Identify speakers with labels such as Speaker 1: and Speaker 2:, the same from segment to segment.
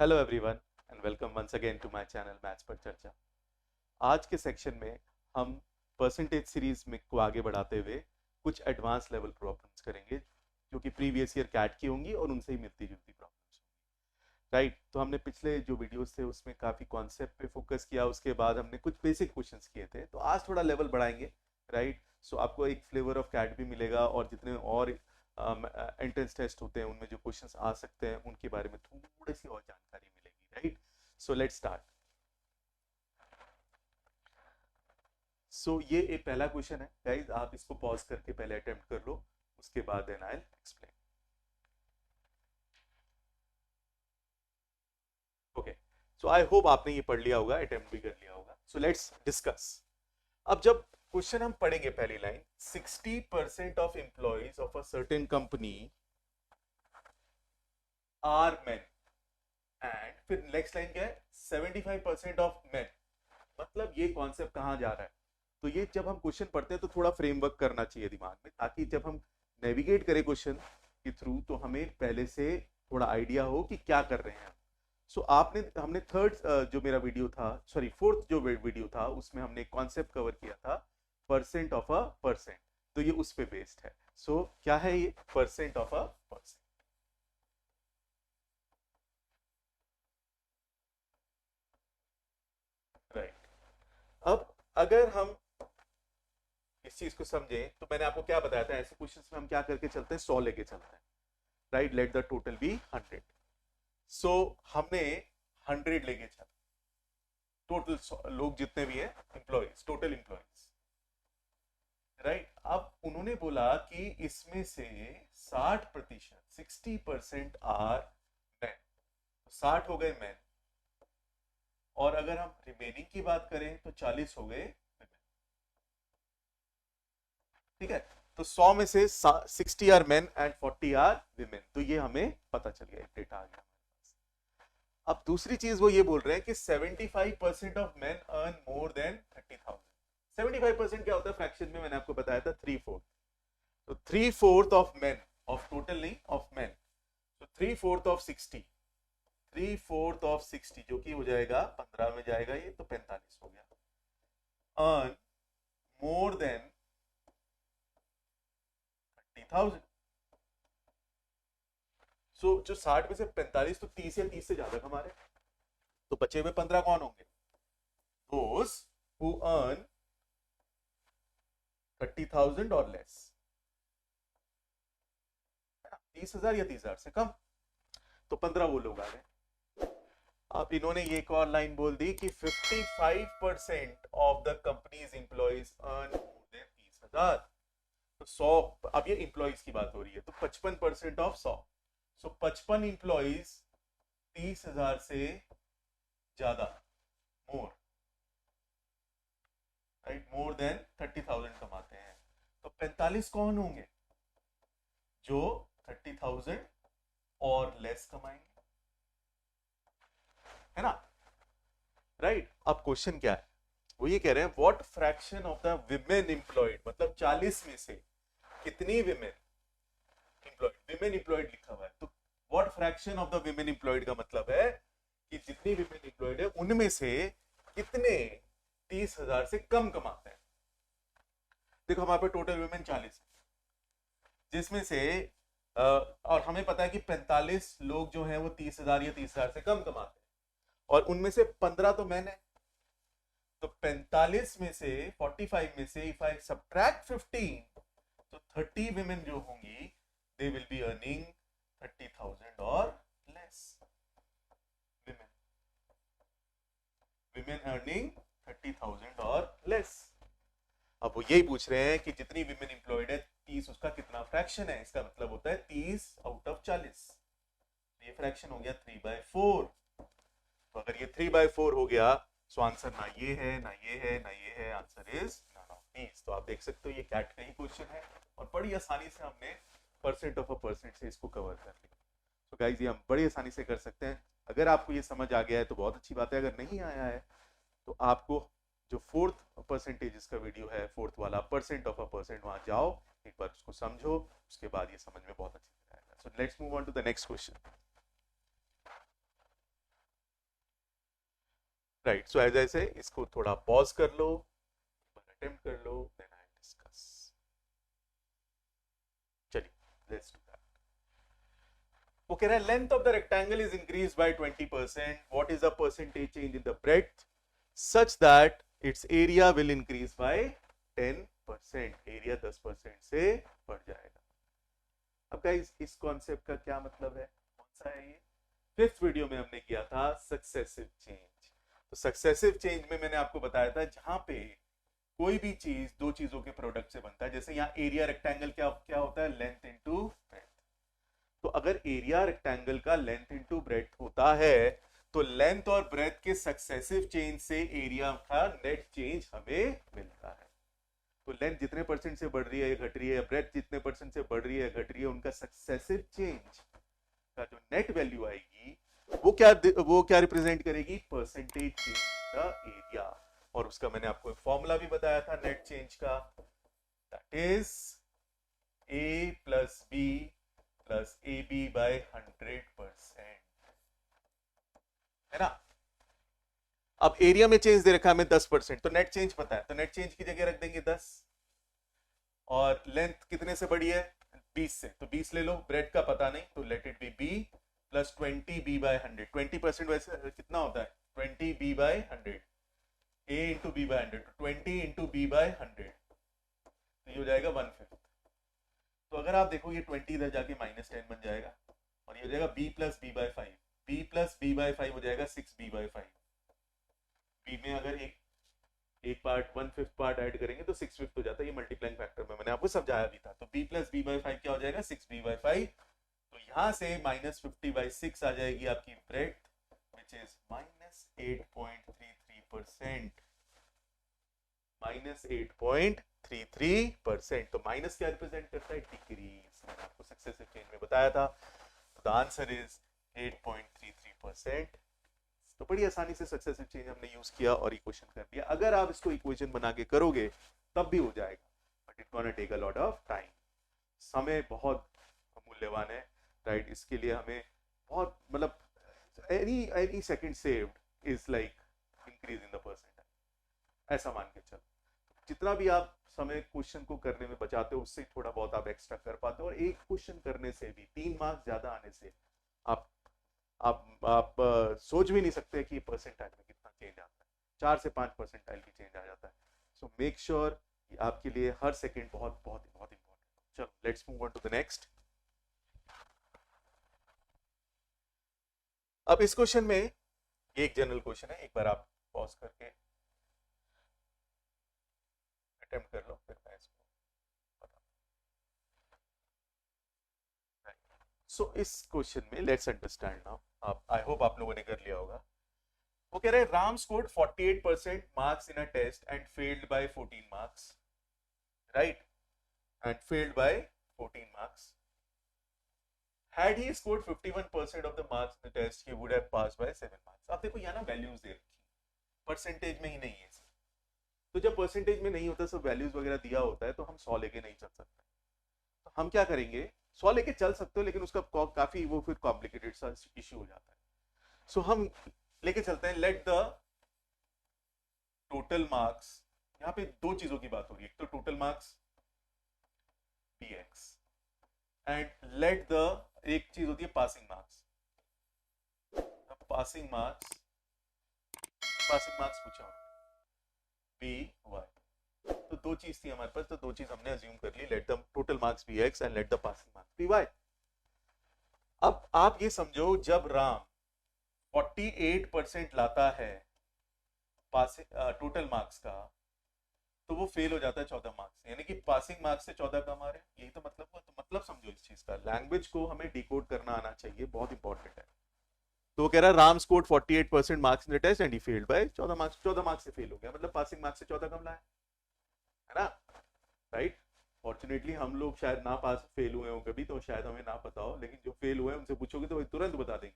Speaker 1: Hello everyone and welcome once again to my channel maths पर चर्चा। आज के सेक्शन में हम परसेंटेज सीरीज में को आगे बढ़ाते हुए कुछ एडवांस लेवल प्रॉब्लम्स करेंगे जो कि प्रीवियस ईयर कैट की होंगी और उनसे ही मिलती जुलती प्रॉब्लम्स होंगी। राइट, तो हमने पिछले जो वीडियोस थे उसमें काफ़ी कॉन्सेप्ट पे फोकस किया, उसके बाद हमने कुछ बेसिक क्वेश्चंस किए थे, तो आज थोड़ा लेवल बढ़ाएंगे। राइट, सो आपको एक फ्लेवर ऑफ कैट भी मिलेगा और जितने और एंट्रेंस टेस्ट होते हैं उनमें जो क्वेश्चंस आ सकते हैं उनके बारे में थोड़ी सी और जानकारी मिलेगी। Right, so let's start. So ये एक पहला क्वेश्चन है गाइस, आप इसको पॉज करके पहले अटेम्प्ट कर लो, उसके बाद then I explain. Okay, so I hope आपने ये पढ़ लिया होगा, अटेम्प्ट भी कर लिया होगा। So let's discuss. अब जब क्वेश्चन हम पढ़ेंगे, पहली line 60% of employees of a certain company are men and फिर नेक्स्ट लाइन क्या है 75% ऑफ मेन, मतलब ये कॉन्सेप्ट कहां जा रहा है। तो ये जब हम क्वेश्चन पढ़ते हैं तो थोड़ा फ्रेमवर्क करना चाहिए दिमाग में, ताकि जब हम नेविगेट करें क्वेश्चन के थ्रू तो हमें पहले से थोड़ा आइडिया हो कि क्या कर रहे हैं। सो आपने हमने थर्ड जो मेरा वीडियो था, सॉरी फोर्थ जो वीडियो था, उसमें हमने कॉन्सेप्ट कवर किया था परसेंट ऑफ अ परसेंट, तो ये उस पे बेस्ड है। सो क्या है ये percent of a percent. Right, अब अगर हम इस चीज को समझें तो मैंने आपको क्या बताया था, ऐसे क्वेश्चंस में हम क्या करके चलते हैं, 100 लेके चलते हैं। Right, let the total be 100। So हमने 100 लेके चला, टोटल लोग जितने भी हैं एम्प्लॉइज, टोटल एम्प्लॉइज। राइट, अब उन्होंने बोला कि इसमें से 60%, 60% आर मैन, 60 हो गए मैन, और अगर हम रिमेनिंग की बात करें तो 40 हो गए। ठीक है, तो 100 में से 60 are men and 40 are women, तो ये हमें पता चल गया, एक डेटा आ गया। अब दूसरी चीज वो ये बोल रहे हैं कि 75% of main earn more than 30,000। 75% क्या होता है फ्रैक्शन में, मैंने आपको बताया था 3/4। तो 3/4 ऑफ मेन, ऑफ टोटल नहीं, ऑफ मेन, तो 3/4 ऑफ 60, 3/4 ऑफ 60 जो कि हो जाएगा 15 में जाएगा ये, तो 45 हो गया, अर्न मोर देन 30,000। सो जो 60 में से 45, तो 30 या 30 से ज्यादा कमा रहे, तो बचे हुए 15 कौन होंगे, दोस हु अर्न 30,000 और लेस, 30,000 या 30,000 से कम, तो 15 वो लोग आ गए। अब इन्होंने ये एक और लाइन बोल दी कि 55% of the companies employees earn more than 30,000। तो 100, अब ये एम्प्लॉइज की बात हो रही है, तो 55% ऑफ 100, सो 55 एम्प्लॉइज 30,000 से ज्यादा, मोर, राइट, मोर देन 30,000 कमाते हैं। तो 45 कौन होंगे, जो 30,000 और लेस कमाएंगे, है ना। राइट, अब क्वेश्चन क्या है, वो ये कह रहे हैं what fraction of the women employed, मतलब 40 में से कितनी विमेन एम्प्लॉयड, विमेन एम्प्लॉयड लिखा हुआ है, तो what fraction of the women employed का मतलब है कि जितनी विमेन एम्प्लॉयड है उनमें से कितने 30,000 से कम कमाते हैं। देखो हमारे पे टोटल विमेन 40 है, जिसमें से और हमें पता है कि 45 लोग जो हैं वो 30,000 या 30,000 से कम कमाते हैं, और उनमें से 15 तो मैंने, तो 45 में से 45 में से इफ आई सब्ट्रैक्ट 15, तो 30 विमेन जो होंगी दे विल बी अर्निंग 30,000 और लेस, विमेन, विमेन अर्निंग 30,000 और लेस। अब वो यही पूछ रहे हैं कि जितनी विमेन एम्प्लॉयड है 30, उसका कितना फ्रैक्शन है, इसका मतलब होता है 30 आउट ऑफ 40, ये फ्रैक्शन हो गया 3/4। तो अगर ये 3/4 हो गया, सो आंसर ना ये है ना ये है ना ये है, answer is none of these. तो आप देख सकते हो ये कैट का ही क्वेश्चन है और बड़ी आसानी से हमने परसेंट ऑफ अ परसेंट से इसको कवर कर लिया। तो गाइज ये हम बड़ी आसानी से कर सकते हैं। अगर आपको ये समझ आ गया है तो बहुत अच्छी बात है, अगर नहीं आया है तो आपको जो फोर्थ परसेंटेजेस का वीडियो है, फोर्थ वाला परसेंट ऑफ अ परसेंट, वहां जाओ, एक बार उसको समझो, उसके बाद ये समझ में बहुत अच्छी तरह आएगा। So let's move on to the next question. Right, so as ऐसे इसको थोड़ा पॉज कर लो, अटेम्प्ट कर लो, देन आई डिस्कस। चलिए लेट्स डू दैट। वो कह रहा है length of the rectangle is increase by 20%, what is the percentage change in the breadth such that its area will increase by 10%, area 10% से बढ़ जाएगा। अब गाइस इस कॉन्सेप्ट का क्या मतलब है, कौन सा है ये? फिफ्थ वीडियो में हमने किया था सक्सेसिव चेंज। तो सक्सेसिव चेंज में मैंने आपको बताया था जहां पे कोई भी चीज दो चीजों के प्रोडक्ट से बनता है, जैसे यहाँ एरिया रेक्टेंगल क्या क्या होता है, लेंथ इनटू ब्रेड्थ। तो अगर एरिया रेक्टेंगल का लेंथ इनटू ब्रेड्थ होता है तो लेंथ और ब्रेड्थ के सक्सेसिव चेंज से एरिया का नेट चेंज हमें मिलता है। तो लेंथ जितने परसेंट से बढ़ रही है या घट रही है, या ब्रेड्थ जितने परसेंट से बढ़ रही है या घट रही है, उनका सक्सेसिव चेंज का जो नेट वैल्यू आएगी वो क्या रिप्रेजेंट करेगी, परसेंटेज चेंज द एरिया। और उसका मैंने आपको एक फॉर्मूला भी बताया था नेट चेंज का, that is A plus B plus A B by 100%, है ना। अब एरिया में चेंज दे रखा है हमें 10%, तो नेट चेंज पता है, तो नेट चेंज की जगह रख देंगे 10। और लेंथ कितने से बढ़ी है, 20 से, तो 20 ले लो। ब्रेड का पता नहीं, तो let it be B plus 20b by 100। 20% वैसे कितना होता है, 20b by 100, a into B by 100, 20 into B by 100, तो ये हो जाएगा 1/5। तो अगर आप देखो ये 20 इधर जाके -10 बन जाएगा, और ये हो जाएगा b plus B by 5, b plus B by 5 हो जाएगा 6b बाय 5। b में अगर एक पार्ट 1/5 पार्ट ऐड करेंगे तो 6/5 हो जाता है, ये मल्टीप्लाइंग फैक्टर में मैंने आपको समझाया भी था। तो b प्लस बी बाय 5 क्या हो जाएगा, 6b बाय 5। तो यहां से -50/6 आ जाएगी आपकी ब्रेड्थ, विच इज -8.33%, -8.33%। तो माइनस क्या रिप्रेजेंट करता है, डिक्रीज। मैंने आपको सक्सेसिव चेंज में बताया था। तो द आंसर इज 8.33%। तो बड़ी आसानी से सक्सेसिव चेंज हमने यूज किया और इक्वेशन कर दिया। अगर आप इसको इक्वेशन बना के करोगे तब भी हो जाएगा, but it gonna take a lot of time. समय बहुत मूल्यवान है, राइट। इसके लिए हमें बहुत मतलब any second saved is like increase in the percentile, ऐसा मान के चलो। जितना भी आप समय क्वेश्चन को करने में बचाते हो उससे थोड़ा बहुत आप एक्स्ट्रा कर पाते हो, और एक क्वेश्चन करने से भी 3 मार्क्स ज्यादा आने से आप सोच भी नहीं सकते कि परसेंटाइल में कितना चेंज आता है। 4 से 5 परसेंटाइल की चेंज आ जाता है। सो मेक श्योर आपके लिए हर सेकंड बहुत बहुत बहुत इंपॉर्टेंट। चलो let's move on to the next. अब इस क्वेश्चन में ये एक जनरल क्वेश्चन है, एक बार आप पॉज करके अटेम्प्ट कर लो, फिर मैं इसको बताऊं। सो इस क्वेश्चन में let's understand now, I hope आप लोगों ने कर लिया होगा। वो कह रहे हैं Ram scored 48% marks in a test and failed by 14 marks, right, and failed by 14 marks. Had he scored 51% of the marks in the test, he would have passed by 7 marks. आप देखो यहाँ ना वैल्यूज दे रखी, परसेंटेज में ही नहीं है। तो जब परसेंटेज में नहीं होता, सब वैल्यूज वगैरह दिया होता है, तो हम 100 लेके नहीं चल सकते। तो हम क्या करेंगे, 100 लेके चल सकते हो लेकिन उसका काफी वो फिर कॉम्प्लिकेटेड सा इश्यू हो जाता है। सो हम लेके चलते हैं लेट द टोटल मार्क्स। यहाँ पे दो चीजों की बात हो रही है, एक तो total marks px and let the एक चीज होती है पासिंग मार्क्स। पासिंग मार्क्स पूछा बी वाई, तो दो चीज थी हमारे पास, तो दो चीज हमने अज्यूम कर ली, let the total marks be X and let the passing marks be Y. अब आप ये समझो जब राम 48% लाता है टोटल मार्क्स का, तो वो फेल हो जाता है 14 मार्क्स, यानी कि पासिंग मार्क्स से 14 कम आ रहे हैं। यही तो मतलब हुआ। तो मतलब समझो इस चीज का, लैंग्वेज को हमें डिकोड करना आना चाहिए, बहुत इंपॉर्टेंट है। तो वो कह रहा है Ram scored 48% marks in the test and he failed by 14 marks. 14 marks से फेल हो गया, मतलब पासिंग मार्क्स से 14 कम लाया, है ना, राइट। फॉर्चुनेटली हम लोग शायद ना पास फेल हुए हो कभी, तो शायद हमें ना पता हो, लेकिन जो फेल हुए उनसे पूछोगे तो तुरंत बता देंगे,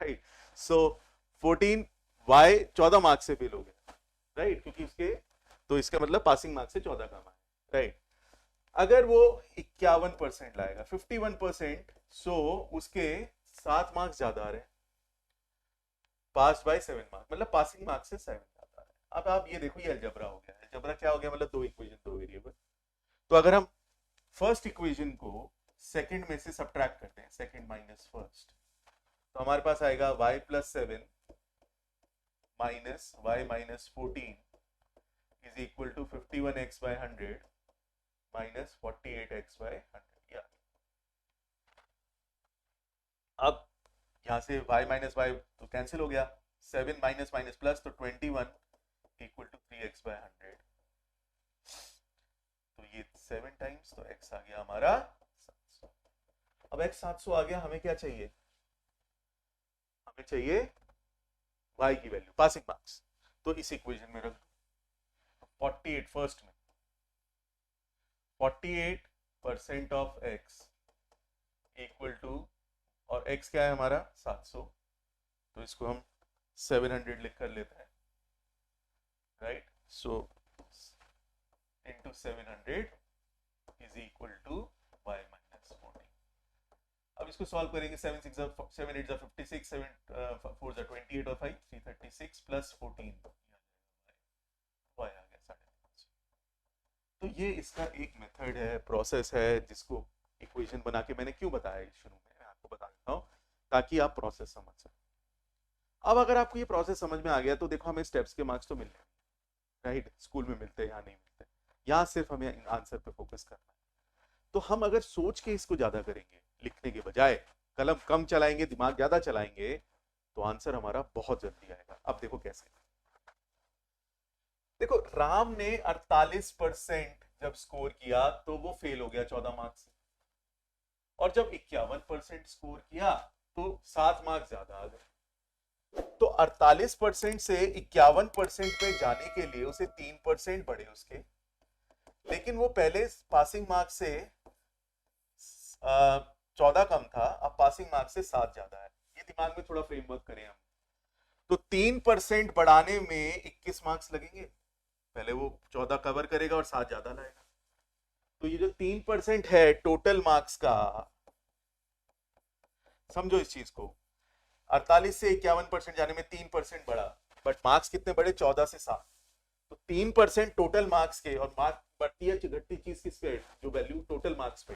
Speaker 1: राइट। सो 14 वाई 14 मार्क्स से फेल हो गया, राइट, क्योंकि उसके, तो इसका मतलब पासिंग मार्क्स से 14 कम आए, राइट। अगर वो 51% लाएगा, 51%, सो उसके 7 मार्क्स ज्यादा आ रहे हैं, पास बाय 7 मार्क्स, मतलब पासिंग मार्क्स से 7 आता है। अब आप ये देखो, ये अलजेब्रा हो गया। अलजेब्रा क्या हो गया, मतलब दो इक्वेशन, दो वेरिएबल। तो अगर हम फर्स्ट इक्वेशन को सेकंड में से सब्ट्रैक्ट करते हैं, सेकंड माइनस फर्स्ट, तो हमारे पास आएगा y plus 7 minus y minus 14 is equal to 51x by 100 minus 48x by 100। या अब यहां से y माइनस y तो कैंसिल हो गया, 7 माइनस माइनस प्लस, तो 21 इक्वल टू 3x बाय 100। तो ये 7 टाइम्स, तो x आ गया हमारा 700। अब x 700 आ गया, हमें क्या चाहिए, हमें चाहिए y की वैल्यू, पासिंग मार्क्स। तो इस इक्वेशन में रख दो 48 फर्स्ट में, 48% ऑफ x इक्वल टू, और x क्या है हमारा 700, तो इसको हम 700 लिख कर लेते हैं, right. So into 700 is equal to y minus 14। अब इसको सॉल्व करेंगे, 7 8 56, 7 4 28 और 5 336 प्लस 14, y आ गया 350। तो ये इसका एक मेथड है, प्रोसेस है, जिसको इक्वेशन बना के मैंने क्यों बताया शुरू में, मैं आपको बता देता हूँ ताकि आप प्रोसेस समझ सकें। अब अगर आपको ये प्रोसेस समझ में आ गया तो देखो, हमें स्टेप्स के मार्क्स तो मिल रहे हैं, राइट, स्कूल में मिलते हैं या नहीं मिलते, यहाँ सिर्फ हमें आंसर पे फोकस करना है। तो हम अगर सोच के इसको ज्यादा करेंगे लिखने के बजाय, कलम कम चलाएंगे, दिमाग ज्यादा चलाएंगे, तो आंसर हमारा बहुत जल्दी आएगा। अब देखो कैसे, देखो राम ने 48% जब स्कोर किया तो वो फेल हो गया 14 मार्क्स से, और जब 51% स्कोर किया तो 7 मार्क्स ज्यादा आ गए। तो 48% से 51% पे जाने के लिए उसे 3% बढ़े उसके, लेकिन वो पहले पासिंग मार्क्स से 14 कम था, अब पासिंग मार्क्स से 7 ज्यादा है। ये दिमाग में थोड़ा फ्रेमवर्क करें हम। तो 3% बढ़ाने में 21 मार्क्स लगेंगे, पहले वो 14 कवर करेगा और 7 ज्यादा लाएगा। तो ये जो 3% है टोटल मार्क्स का, समझो इस चीज को, 48 से 51% जाने में 3% बढ़ा, बट मार्क्स कितने बढ़े, 14 से 7। तो 3% टोटल मार्क्स के, और मार्क्स बढ़ती है घटती चीज किस पे, जो वैल्यू टोटल मार्क्स पे,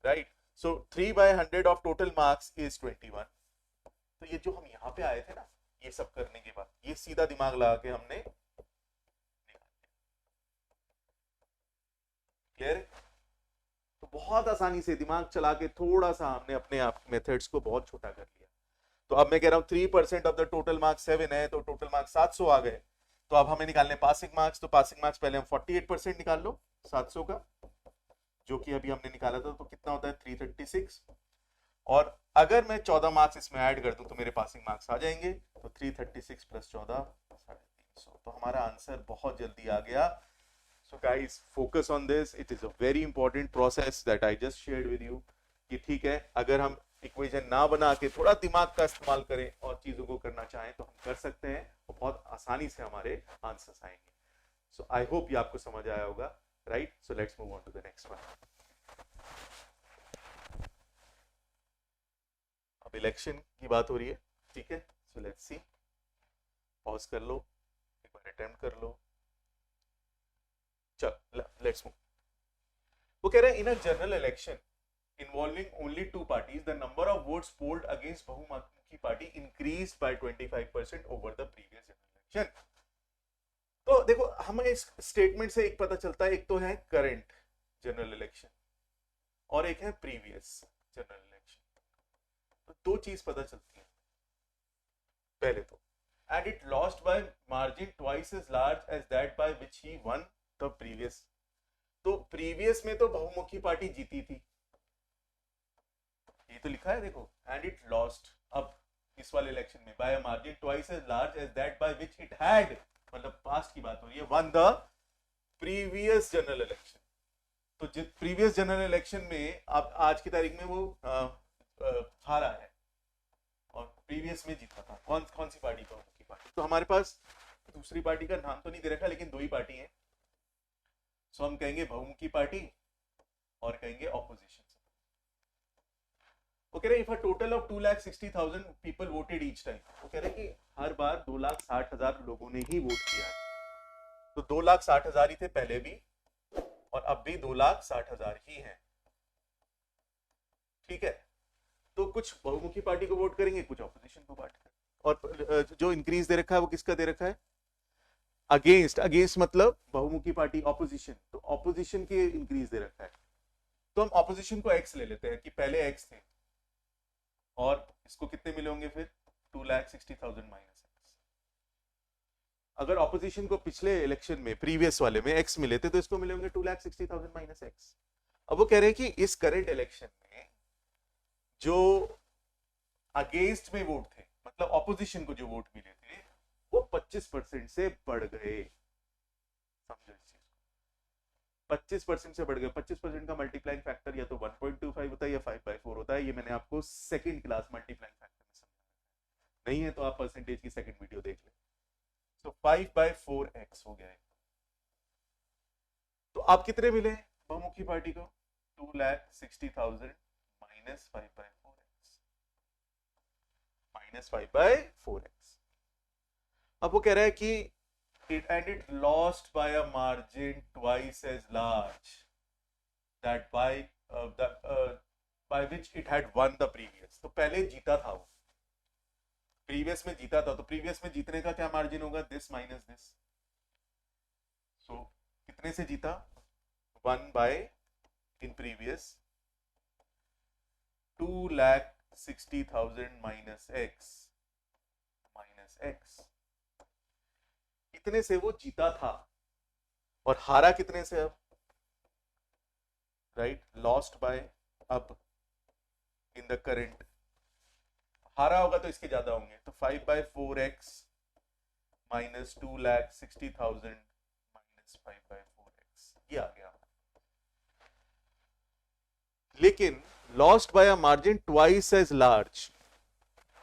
Speaker 1: right. So 3/100 of total marks is 21। तो ये जो हम यहाँ पे आए थे ना, ये सब करने के बाद ये सीधा दिमाग लगा के हमने, क्लियर। तो बहुत आसानी से दिमाग चला के थोड़ा सा हमने अपने आप मेथड्स को बहुत छोटा कर लिया। तो अब मैं कह रहा हूँ 3% ऑफ द टोटल मार्क्स 7 है, तो टोटल मार्क्स 700 आ गए। तो अब हमें निकालने पासिंग मार्क्स, तो पासिंग मार्क्स पहले हम 48% निकाल लो 700 का, जो कि अभी हमने निकाला था, तो कितना होता है 336। और अगर मैं 14 मार्क्स इसमें ऐड कर दूं तो मेरे पासिंग मार्क्स आ जाएंगे, तो 336 प्लस 14 350। तो हमारा आंसर बहुत जल्दी आ गया। So guys, focus on this. It is a very important process that I just shared with you. कि ठीक है, अगर हम इक्वेशन ना बना के थोड़ा दिमाग का इस्तेमाल करें और चीजों को करना चाहें तो हम कर सकते हैं, और बहुत आसानी से हमारे आंसर्स आएंगे। So I hope ये आपको समझ आया होगा, right? So let's move on to the next one. अब इलेक्शन की बात हो रही है, ठीक है। So let's see. पॉज कर लो, एक बार अटेम्प्ट कर लो। चल, लेट्स मूव। वो कह रहे हैं in a general election involving only two parties, the number of votes polled against बहुमुखी party increased by 25% over the previous general election. तो देखो, हमें इस स्टेटमेंट से एक पता चलता है, एक तो है करंट जनरल इलेक्शन और एक है प्रीवियस जनरल इलेक्शन। तो दो चीज पता चलती है। पहले तो, and it lost by margin twice as large as that by which he won the previous. तो प्रीवियस में तो बहुमुखी पार्टी जीती थी, ये तो लिखा है देखो, एंड इट लॉस्ट अब इस वाले इलेक्शन में by a margin twice as large as that by which it had, मतलब पास्ट की बात हो रही है, won the previous general election. तो प्रीवियस जनरल इलेक्शन में अब आज की तारीख में वो हारा है और प्रीवियस में जीता था। कौन सी पार्टी, बहुमुखी पार्टी। तो हमारे पास दूसरी पार्टी का नाम तो नहीं दे रखा, लेकिन दो ही पार्टी है। सो हम कहेंगे बहुमुखी पार्टी और कहेंगे ऑपोजिशन। वो कह रहे if a total of 2,60,000 people voted each time, वो कह रहे कि हर बार 2,60,000 लोगों ने ही वोट किया है, तो 2,60,000 ही थे पहले भी और अब भी 2,60,000 ही हैं, ठीक है। तो कुछ बहुमुखी पार्टी को वोट करेंगे, कुछ ऑपोजिशन को वोट करेंगे, और जो इंक्रीज दे रखा है वो किसका दे रखा है, अगेंस्ट, अगेंस्ट मतलब बहुमुखी पार्टी ऑपोजिशन, तो ऑपोजिशन के इंक्रीज दे रखा है। तो हम ऑपोजिशन को एक्स ले लेते हैं कि पहले एक्स थे और इसको कितने मिले होंगे फिर 2,60,000 माइनस एक्स। अगर ऑपोजिशन को पिछले इलेक्शन में प्रीवियस वाले में एक्स मिले थे तो इसको मिले होंगे 2,60,000 माइनस एक्स। अब वो कह रहे हैं कि इस करंट इलेक्शन में जो अगेंस्ट में वोट थे, मतलब ऑपोजिशन को जो वोट मिले थे वो 25% से बढ़ गए। समझो इस चीज को, 25% से बढ़ गए। 25% का मल्टीप्लाइंग फैक्टर या तो 1.25 होता है या 5/4 होता है। ये मैंने आपको सेकंड क्लास मल्टीप्लाइंग फैक्टर में समझाया, नहीं है तो आप परसेंटेज की सेकंड वीडियो देख लें। तो 5/4x हो गया है। तो आप कितने मिले बहुमुखी पार्टी को, 2,60,000 माइनस 5/4x, माइनस 5/4x। अब वो कह रहा है कि it lost by a margin twice as large that by which it had won the previous। तो पहले जीता था वो, प्रीवियस में जीता था, तो प्रीवियस में जीतने का क्या मार्जिन होगा, दिस माइनस दिस। सो कितने से जीता, 1 by in previous 2,60,000 minus X, minus X. कितने से वो जीता था और हारा कितने से अब, राइट, लॉस्ट बाय, अब इन द करंट हारा होगा तो इसके ज्यादा होंगे, तो 5/4x माइनस 2,60,000 माइनस 5/4x, ये आ गया। लेकिन lost by a margin twice as large,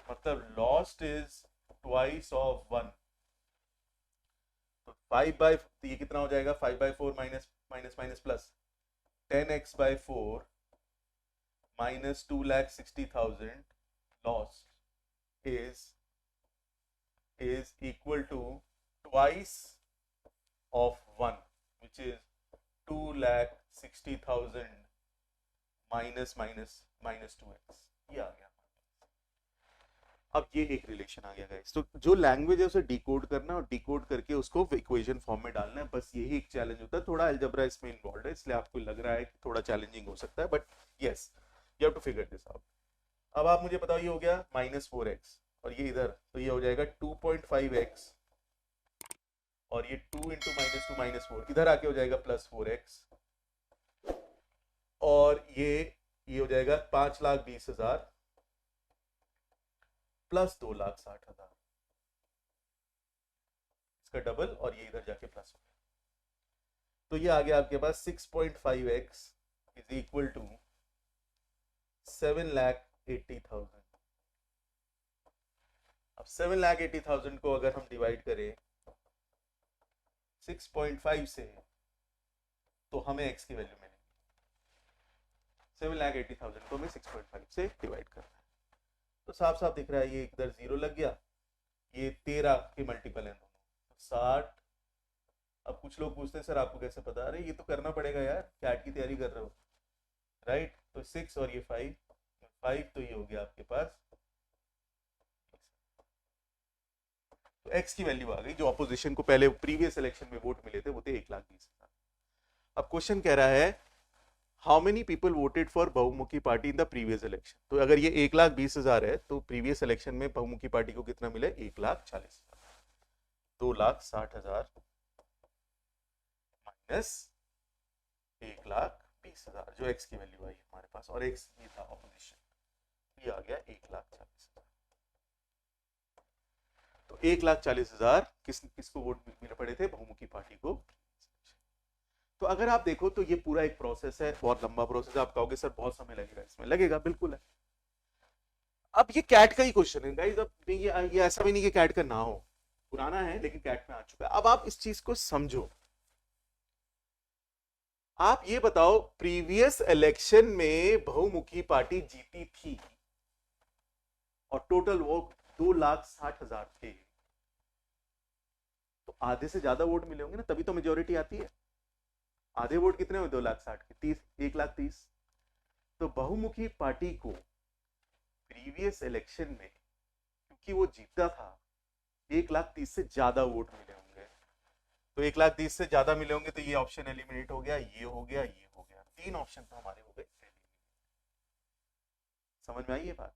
Speaker 1: मतलब लॉस्ट इज ट्वाइस ऑफ 1, तो 5 ये कितना हो जाएगा, 5/4 minus minus minus plus 10x/4 minus 2,60,000 lost is equal to twice of 1, which is 2,60,000 minus minus minus 2x। ये आ गया। अब ये एक रिलेशन आ गया गाइस। तो जो लैंग्वेज है उसे डिकोड करना और डिकोड करके उसको इक्वेशन फॉर्म में डालना है, बस यही एक चैलेंज होता है। थोड़ा अलजेब्रा इसमें इन्वॉल्व है, इसलिए आपको लग रहा है कि थोड़ा चैलेंजिंग हो सकता है, but yes you have to figure this out. अब आप मुझे बताओ, ये हो गया -4x और ये इधर, तो ये हो जाएगा 2.5x और ये 2 × -2 -4 इधर आके हो जाएगा +4x और ये हो जाएगा 5,20,000 प्लस 2,60,000, इसका डबल और ये इधर जाके प्लस हो गया। तो ये आ गया आपके पास 6.5x इज इक्वल टू 7,80,000। अब 7,80,000 को अगर हम डिवाइड करें 6.5 से तो हमें x की वैल्यू मिलेगी। 7,80,000 को हमें 6.5 से डिवाइड करना है, तो साफ साफ दिख रहा है ये इधर 0 लग गया, ये 13 के मल्टीपल है दोनों, 60। अब कुछ लोग पूछते हैं सर आपको कैसे पता, अरे ये तो करना पड़ेगा यार, कैट की तैयारी कर रहे हो, राइट। तो 6 और ये 5, तो ये हो गया आपके पास, तो x की वैल्यू आ गई। जो ऑपोजिशन को पहले प्रीवियस इलेक्शन में वोट मिले थे वो थे 1,20,000। अब क्वेश्चन कह रहा है how many people voted for बहुमुखी party in the previous election. तो अगर ये 1,20,000 है तो प्रीवियस इलेक्शन में बहुमुखी पार्टी को कितना मिला, 1,40,000। 2,60,000 माइनस 1,20,000 जो x की वैल्यू आई हमारे पास, और x ये था ऑपोजिशन, ये आ गया 1,40,000। तो 1,40,000 किसको वोट मिलने पड़े थे, बहुमुखी पार्टी को। तो अगर आप देखो तो ये पूरा एक प्रोसेस है, बहुत लंबा प्रोसेस है। आप कहोगे सर बहुत समय लगेगा, इसमें लगेगा, बिल्कुल है। अब ये कैट का ही क्वेश्चन है गाइस, अब ये ऐसा भी नहीं कि कैट का ना हो, पुराना है लेकिन कैट में आ चुका है। अब आप इस चीज को समझो, आप ये बताओ प्रीवियस इलेक्शन में बहुमुखी पार्टी जीती थी और टोटल वोट 2,60,000 थे, आधे से ज्यादा वोट मिले होंगे ना, तभी तो मेजोरिटी आती है। आधे वोट कितने हुए? 2,60,000 के 30, 1,30,000। तो बहुमुखी पार्टी को प्रीवियस इलेक्शन में क्योंकि वो जीता था, 1,30,000 से ज्यादा वोट मिले होंगे। तो 1,30,000 से ज्यादा मिले होंगे, तो ये ऑप्शन एलिमिनेट हो गया, ये हो गया, ये हो गया, 3 ऑप्शन तो हमारे हो गए। समझ में आई ये बात?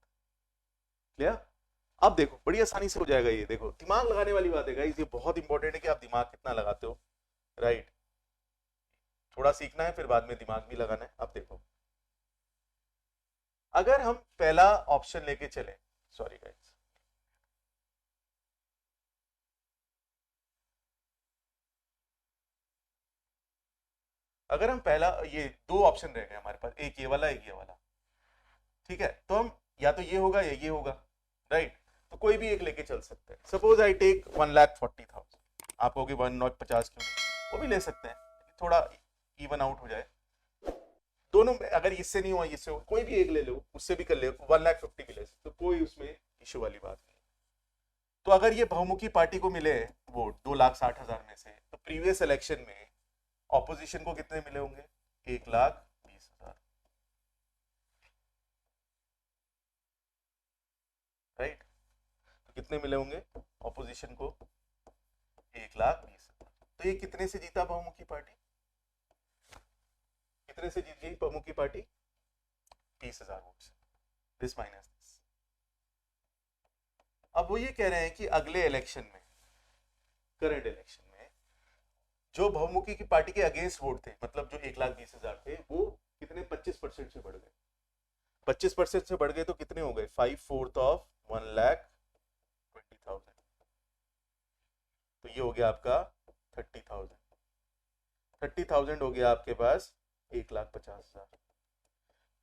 Speaker 1: क्लियर? अब देखो बड़ी आसानी से हो जाएगा ये। देखो दिमाग लगाने वाली बात है गाइस, ये बहुत इंपॉर्टेंट है कि आप दिमाग कितना लगाते हो। राइट, थोड़ा सीखना है, फिर बाद में दिमाग भी लगाना है। अब देखो, अगर हम पहला ऑप्शन लेके चले, सॉरी गाइस, अगर हम पहला, ये 2 ऑप्शन रह गए हमारे पास, एक ये वाला, एक ये वाला, ठीक है? तो हम या तो ये होगा या ये होगा, राइट? तो कोई भी एक लेके चल सकते हैं। सपोज आई टेक 1,40,000, आप कहोगे 1,50,000 क्यों नहीं? वो भी ले सकते हैं, थोड़ा इवन आउट हो जाए। दोनों में अगर इससे नहीं हुआ, इससे हो, कोई भी एक ले लो, उससे भी कर ले, 1,50,000 भी ले सकते, तो कोई उसमें इश्यू वाली बात नहीं। तो अगर ये बहुमुखी पार्टी को मिले वोट 2,60,000 में से, तो प्रीवियस इलेक्शन में ऑपोजिशन को कितने मिले होंगे? 1,20,000, राइट? तो कितने मिले होंगे ऑपोजिशन को? 1,20,000। तो ये कितने से जीता बहुमुखी पार्टी? कितने से जीत गई बहुमुखी पार्टी? 20,000 वोट से। This minus this. अब वो ये कह रहे हैं कि अगले इलेक्शन में, करंट इलेक्शन में, जो बहुमुखी की पार्टी के अगेंस्ट वोट थे, मतलब जो 1,20,000 थे, वो कितने? 25% से बढ़ गए। 25% से बढ़ गए तो कितने हो गए? 5/4 ऑफ 1,20,000। तो ये हो गया आपका 30,000। 30,000 हो गया आपके पास 1,50,000।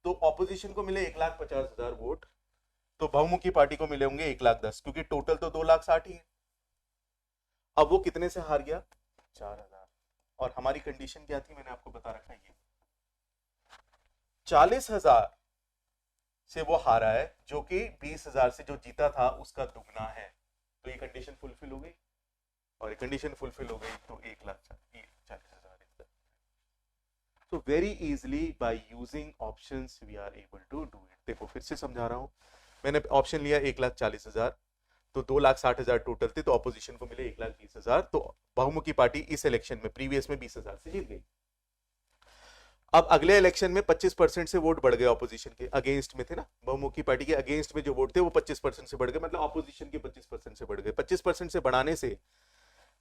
Speaker 1: तो ऑपोजिशन को मिले 1,50,000 वोट, तो बहुमुखी पार्टी को मिले होंगे 1,10,000, क्योंकि टोटल तो 2,60,000 ही है। अब वो कितने से हार गया? 4,000। और हमारी कंडीशन क्या थी? मैंने आपको बता रखा है, ये 40,000 से वो हारा है, जो कि 20,000 से जो जीता था उसका दुगना है। तो ये कंडीशन फुलफिल हो गई, और ये कंडीशन फुलफिल हो गई, तो 1,40,000। तो very easily by using options we are able to do it. देखो फिर से समझा रहा हूं, मैंने ऑप्शन लिया 1,40,000, तो 2,60,000 टोटल थे, तो ऑपोजिशन को मिले 1,20,000। तो बहुमुखी पार्टी इस इलेक्शन में प्रीवियस में 20,000 से जीत गई। अब अगले इलेक्शन में 25% से वोट बढ़ गए ऑपोजिशन के, अगेंस्ट में थे ना, बहुमुखी पार्टी के अगेंस्ट में जो वोट थे वो 25% से बढ़ गए, मतलब ऑपोजिशन के 25% से बढ़ गए। 25% से बढ़ाने से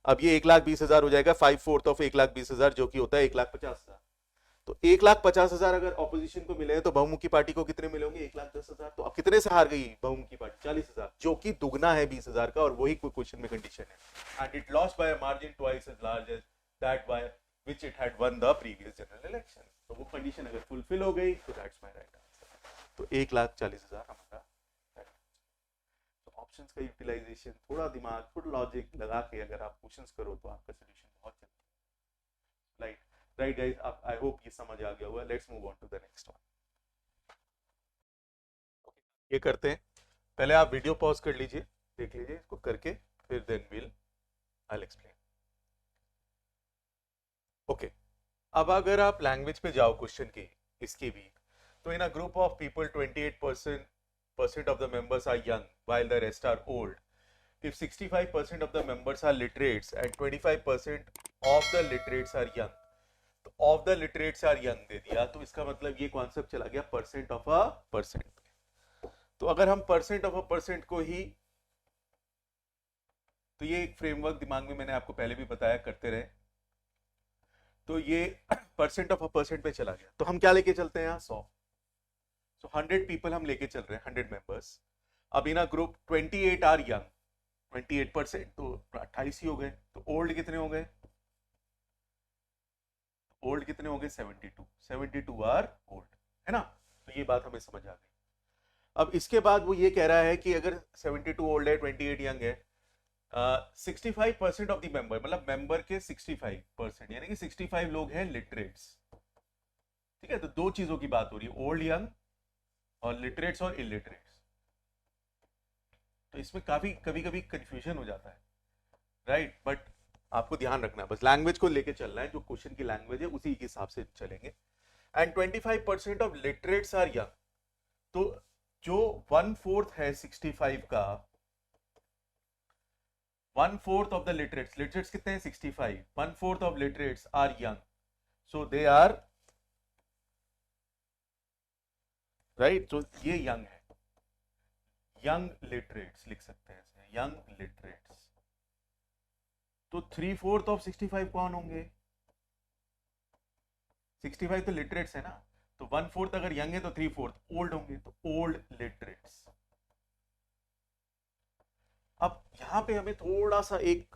Speaker 1: अब ये 1,20,000 हो जाएगा, 5/4 ऑफ 1,20,000, जो कि होता है 1,50,000। तो 1,50,000 अगर ऑपोजिशन को मिले तो बहुमुखी पार्टी को कितने मिले होंगे? 1,10,000। तो अब कितने से हार गई बहुमुखी पार्टी? 40,000, जो कि दुगना है 20,000 का, और वही क्वेश्चन में कंडीशन है। And it lost by a margin twice as large as that by which it had won the previous general election. तो वो कंडीशन अगर फुलफिल हो गई तो दैट्स माय राइट आंसर। तो 1,40,000 हमारा। तो ऑप्शंस का यूटिलाइजेशन, थोड़ा दिमाग, थोड़ा लॉजिक लगा के अगर आप क्वेश्चंस करो तो आपका सोल्यूशन बहुत जल्दी। Right right guys, I hope ये समझ आ गया होगा। Let's move on to the next one. ये करते हैं, पहले आप वीडियो पॉज कर लीजिए, देख लीजिए इसको करके, फिर then will I will explain. Okay, अब अगर आप लैंग्वेज पे जाओ क्वेश्चन की, इसकी भी, तो in a group of people 28% of the members are young while the rest are old. If 65% of the members are literates and 25% of the literates are young, तो of the literates are young दे दिया, तो इसका मतलब ये concept चला गया percent of a percent. तो अगर हम परसेंट ऑफ अ परसेंट को ही, तो ये एक फ्रेमवर्क दिमाग में मैंने आपको पहले भी बताया, करते रहे, तो ये परसेंट ऑफ अ परसेंट पे चला गया। तो हम क्या लेके चलते हैं यहाँ? 100। सो 100 पीपल हम लेके चल रहे हैं, 100 मेंबर्स। अब इन अ ग्रुप 28 आर यंग, 28%, तो 28 ही हो गए। तो ओल्ड कितने हो गए? ओल्ड कितने हो गए? 72। 72 आर ओल्ड, है ना? तो ये बात हमें समझ आ गई। अब इसके बाद वो ये कह रहा है कि अगर 72 ओल्ड है, 28 यंग है, 65% ऑफ द मेंबर, मतलब मेंबर के 65%, यानी कि 65 लोग हैं लिटरेट्स। ठीक है, तो दो चीजों की बात हो रही है, ओल्ड यंग और लिटरेट्स और इलिटरेट्स। तो इसमें काफी कभी कभी कंफ्यूजन हो जाता है, राइट? बट आपको ध्यान रखना है, बस लैंग्वेज को लेके चलना है, जो क्वेश्चन की लैंग्वेज है उसी के हिसाब से चलेंगे। And 25% of literates are young, तो जो 1/4 है 65 का, 1/4 ऑफ द लिटरेट्स, लिटरेट्स कितने हैं 65, 1/4 of literates are young, so they are right, तो ये यंग है, यंग लिटरेट्स लिख सकते हैं, यंग लिटरेट्स। तो 3/4 ऑफ 65 कौन होंगे, 65 तो लिटरेट्स है ना, तो 1/4 अगर यंग है तो 3/4 ओल्ड होंगे, तो ओल्ड लिटरेट्स। अब यहां पे हमें थोड़ा सा एक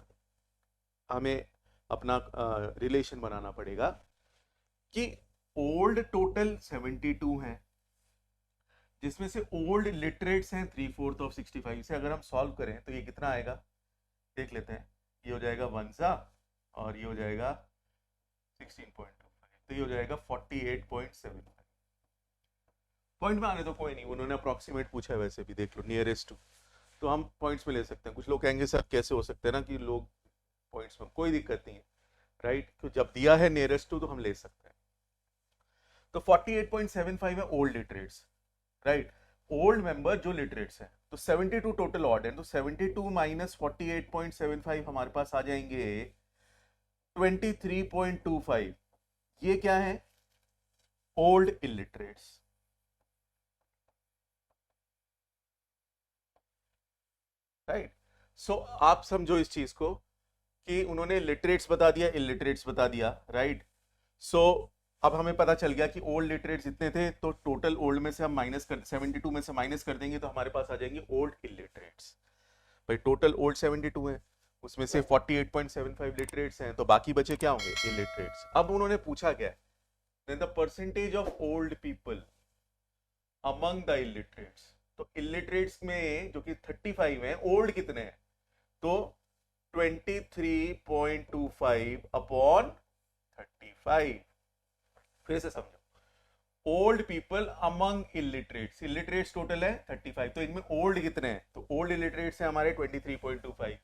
Speaker 1: हमें अपना रिलेशन बनाना पड़ेगा कि ओल्ड टोटल 72 है, जिसमें से ओल्ड लिटरेट्स हैं 3/4 ऑफ 65 से। अगर हम सॉल्व करें तो ये कितना आएगा, देख लेते हैं, ये हो जाएगा 1 सा और ये हो जाएगा 16.25, तो ये हो जाएगा 48.75। पॉइंट में आने तो कोई नहीं, उन्होंने अप्रोक्सीमेट पूछा है, वैसे भी देख लो नियरेस्ट टू, तो हम पॉइंट्स में ले सकते हैं। कुछ लोग कहेंगे सर कैसे हो सकते हैं ना कि लोग पॉइंट्स में, कोई दिक्कत नहीं है राइट, तो जब दिया है नियरेस्ट टू तो हम ले सकते हैं। तो 48.75 है old literates right, old member जो लिटरेट्स है, तो 72 टोटल ऑड है, तो 72 माइनस 48.75 हमारे पास आ जाएंगे 23.25। ये क्या है, ओल्ड इलिटरेट्स राइट। सो आप समझो इस चीज को कि उन्होंने लिटरेट्स बता दिया, इलिटरेट्स बता दिया राइट। सो अब हमें पता चल गया कि ओल्ड लिटरेट्स जितने थे, तो टोटल ओल्ड में से हम माइनस कर 72 में से माइनस कर देंगे तो हमारे पास आ जाएंगे ओल्ड इलिटरेट्स। भाई टोटल ओल्ड 72 है, उसमें से 48.75 लिटरेट्स हैं, तो बाकी बचे क्या होंगे, इलिटरेट्स। अब उन्होंने पूछा क्या है, then the percentage of old people among the illiterates, तो इलिटरेट्स में जो कि 35 हैं, ओल्ड कितने हैं, तो 23.25 अपॉन 35। फिर से समझो, old people among illiterates, illiterates total है 35, तो इनमें ओल्ड कितने हैं, तो ओल्ड इलिटरेट्स हैं हमारे 23.25,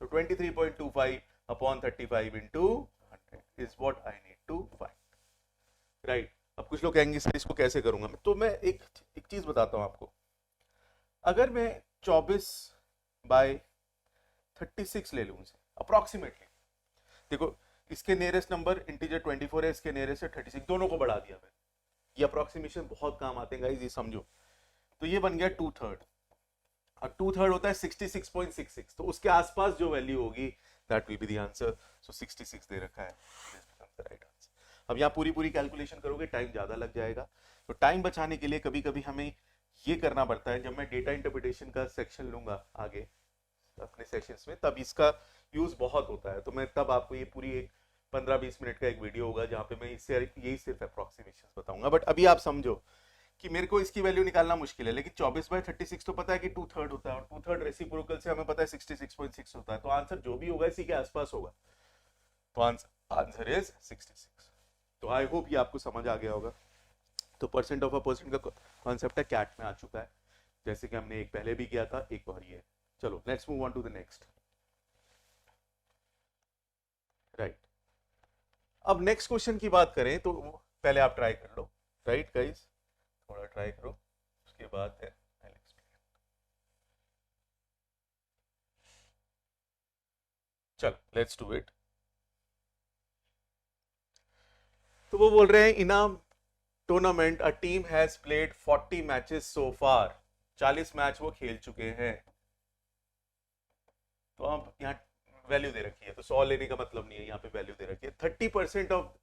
Speaker 1: तो 23.25 upon 35 into 100 is what I need to find right. अब कुछ लोग कहेंगे सर इसको कैसे करूंगा, तो मैं एक चीज बताता हूं आपको। अगर मैं 24/36 ले लूं अप्रोक्सीमेटली, देखो इसके नियरेस्ट नंबर इंटीजर 24 है, इसके नियरेस्ट है 36, दोनों को बढ़ा दिया मैंने, ये अप्रोक्सीमेशन बहुत काम आते हैं गाइस, ये समझो। तो ये बन गया 2/3, और 2/3 होता है 66.66, तो उसके आसपास जो वैल्यू होगी that will be the answer. So 66 दे रखा है, राइट आंसर। अब यहाँ पूरी कैलकुलेशन करोगे टाइम ज्यादा लग जाएगा, तो टाइम बचाने के लिए कभी कभी हमें ये करना पड़ता है। जब मैं डेटा इंटरप्रिटेशन का सेक्शन लूंगा आगे अपने सेशंस में, तब इसका यूज बहुत होता है, तो मैं तब आपको ये पूरी एक 15-20 मिनट का एक वीडियो होगा जहाँ पे मैं इससे यही सिर्फ अप्रोक्सीमेशन बताऊंगा। बट अभी आप समझो कि मेरे को इसकी वैल्यू निकालना मुश्किल है, लेकिन 24/36 तो पता है कि 2/3 होता है, और 2/3 रेसिप्रोकल से हमें पता है 66.6 होता है, तो आंसर जो भी होगा इसी के आसपास होगा, तो आंसर इज 66। तो आई होप ये आपको समझ आ गया होगा। तो परसेंट ऑफ अ परसेंट का कॉन्सेप्ट है कैट में आ चुका है, जैसे कि हमने एक पहले भी किया था, एक और ये। चलो let's move on to the next right. अब नेक्स्ट क्वेश्चन की बात करें तो पहले आप ट्राई कर लो राइट गाइस, थोड़ा ट्राई करो, उसके बाद है चलो लेट्स डू इट। तो वो बोल रहे हैं in a tournament a team has played 40 matches so far, 40 match वो खेल चुके हैं। तो अब यहाँ वैल्यू दे रखी है, तो 100 लेने का मतलब नहीं है, यहाँ पे वैल्यू दे रखी है 30% ऑफ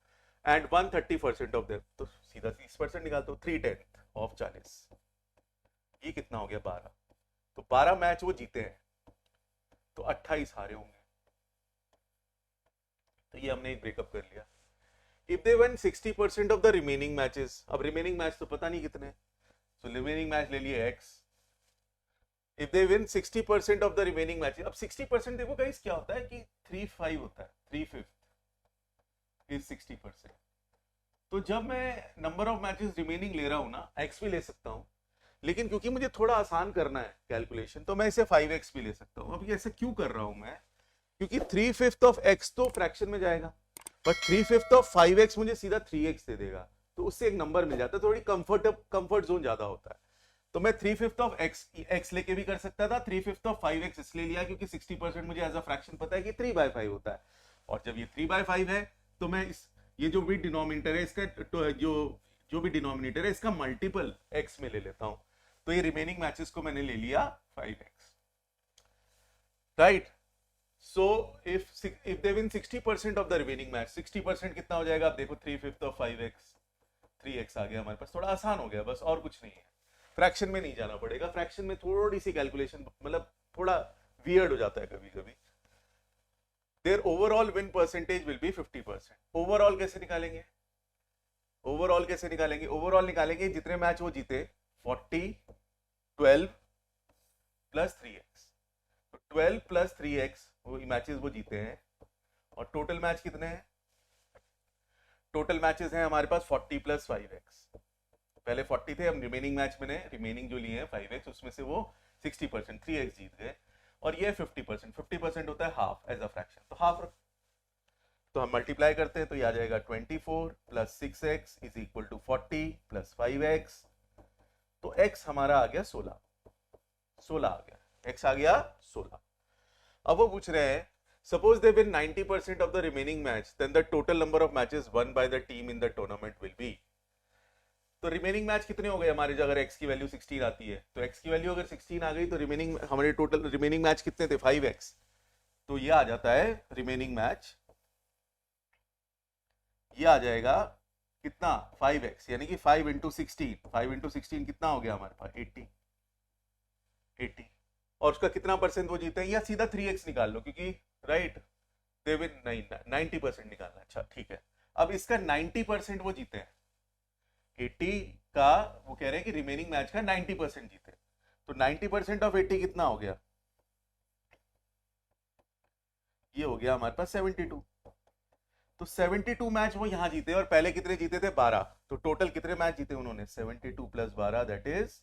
Speaker 1: एंड 130% ऑफ देम, तो सीधा 30% निकाल दो, 3/10 ऑफ 40, ये कितना हो गया 12, तो 12 मैच वो जीते हैं, तो 28 हारे होंगे, तो ये हमने एक ब्रेकअप कर लिया। If they one 60% of the remaining matches, अब रिमेनिंग मैच तो पता नहीं कितने, तो रिमेनिंग मैच ले लिए x। If they win 60% of the remaining matches, अब 60% देखो गाइस क्या होता है कि 3/5 होता है, 3/5 इज 60%। तो जब मैं नंबर ऑफ मैचेस रिमेनिंग ले रहा हूं ना, x भी ले सकता हूं, लेकिन क्योंकि मुझे थोड़ा आसान करना है कैलकुलेशन, तो मैं इसे 5x भी ले सकता हूं। अब ये ऐसे क्यों कर रहा हूं मैं, क्योंकि 3/5 ऑफ x तो फ्रैक्शन में जाएगा, बट 3/5 ऑफ 5x मुझे सीधा 3x दे देगा, तो उससे एक नंबर मिल जाता है, थोड़ी कंफर्ट जोन ज्यादा होता है। तो मैं 3/5 ऑफ x लेके भी कर सकता था, 3/5 ऑफ 5x इसलिए लिया क्योंकि 60% मुझे एज अ फ्रैक्शन पता है कि 3/5 होता है, और जब ये 3/5 है तो मैं ये जो भी डिनोमिनेटर है इसका जो भी डिनोमिनेटर है इसका मल्टीपल x में ले लेता हूं, तो ये रिमेनिंग मैचेस को मैंने ले लिया 5x, right. So if they win 60% of the remaining match, 60% कितना हो जाएगा, आप देखो 3/5 ऑफ 5x, 3x आ गया हमारे पास, थोड़ा आसान हो गया बस, और कुछ नहीं है, फ्रैक्शन में नहीं जाना पड़ेगा, फ्रैक्शन में थोड़ी सी कैलकुलेशन मतलब थोड़ा वियर्ड हो जाता है कभी कभी। There overall win percentage will be 50%। Overall कैसे निकालेंगे, ओवरऑल कैसे निकालेंगे, ओवरऑल निकालेंगे जितने मैच वो जीते 40 12 प्लस 3x, 12 प्लस 3x वो मैचेस वो जीते हैं, और टोटल मैच कितने हैं, टोटल मैचेस हैं हमारे पास 40 प्लस 5x, पहले 40 थे, हम रिमेनिंग मैच में रिमेनिंग जो लिए हैं 5x उसमें से वो 60% 3x जीत गए, और ये 50%, 50% होता है हाफ एज अ फ्रैक्शन, तो हाफ रख, तो हम मल्टीप्लाई करते हैं तो ये आ जाएगा 24 plus 6x is equal to 40 plus 5x, तो x हमारा आ गया 16, 16 आ गया, x आ गया 16। अब वो पूछ रहे हैं suppose they win 90% of the remaining match, then the total number of matches won by the team in the tournament will be, तो रिमेनिंग मैच कितने हो गए हमारे, अगर x की वैल्यू 16 आती है, तो x की वैल्यू अगर 16 आ गई तो रिमेनिंग हमारे टोटल रिमेनिंग मैच कितने थे 5x, तो ये आ जाता है रिमेनिंग मैच, ये आ जाएगा कितना 5x, यानी कि 5 इंटू 16, 5 इंटू 16 कितना हो गया हमारे पास 80, 80, और उसका कितना परसेंट वो जीते हैं, या सीधा 3x निकाल लो क्योंकि राइट दे विन 90% निकालना, अच्छा ठीक है। अब इसका 90% वो जीते हैं, 80 का वो कह रहे हैं कि रिमेनिंग मैच का 90% जीते, तो 90% ऑफ 80 कितना हो गया, ये हो गया हमारे पास 72, तो 72 मैच वो यहां जीते, और पहले कितने जीते थे 12, तो टोटल कितने मैच जीते उन्होंने 72 प्लस 12 दैट इज